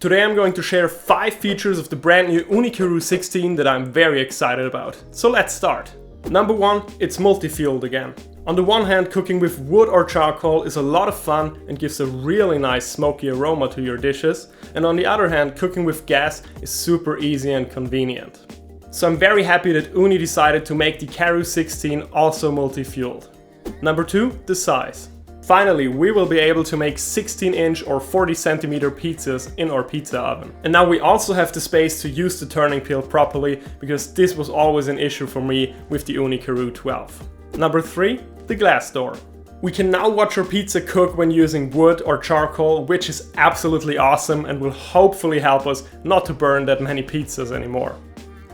Today I'm going to share 5 features of the brand new Ooni Karu 16 that I'm very excited about. So let's start. Number 1, it's multi-fueled again. On the one hand, cooking with wood or charcoal is a lot of fun and gives a really nice smoky aroma to your dishes, and on the other hand, cooking with gas is super easy and convenient. So I'm very happy that Ooni decided to make the Karu 16 also multi-fueled. Number 2, the size. Finally, we will be able to make 16-inch or 40cm pizzas in our pizza oven. And now we also have the space to use the turning peel properly, because this was always an issue for me with the Ooni Karu 12. Number 3, the glass door. We can now watch our pizza cook when using wood or charcoal, which is absolutely awesome and will hopefully help us not to burn that many pizzas anymore.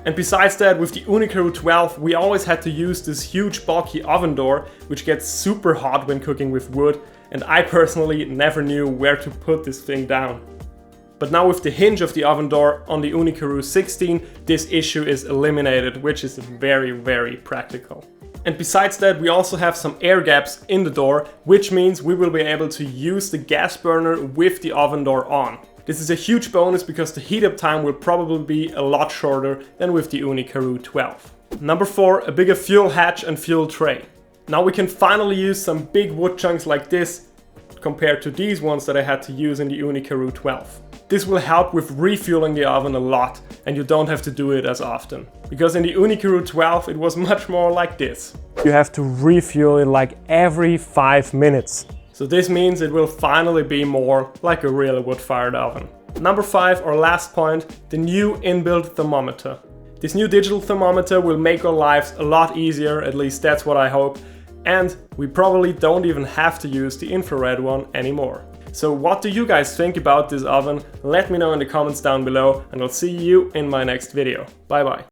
And besides that, with the Ooni Karu 12 we always had to use this huge bulky oven door, which gets super hot when cooking with wood, and I personally never knew where to put this thing down. But now with the hinge of the oven door on the Ooni Karu 16, this issue is eliminated, which is very practical. And besides that, we also have some air gaps in the door, which means we will be able to use the gas burner with the oven door on. This is a huge bonus because the heat up time will probably be a lot shorter than with the Ooni Karu 12. Number 4, a bigger fuel hatch and fuel tray. Now we can finally use some big wood chunks like this compared to these ones that I had to use in the Ooni Karu 12. This will help with refueling the oven a lot, and you don't have to do it as often. Because in the Ooni Karu 12 it was much more like this. You have to refuel it like every 5 minutes. So this means it will finally be more like a real wood-fired oven. Number 5, our last point, the new inbuilt thermometer. This new digital thermometer will make our lives a lot easier, at least that's what I hope, and we probably don't even have to use the infrared one anymore. So what do you guys think about this oven? Let me know in the comments down below, and I'll see you in my next video. Bye bye.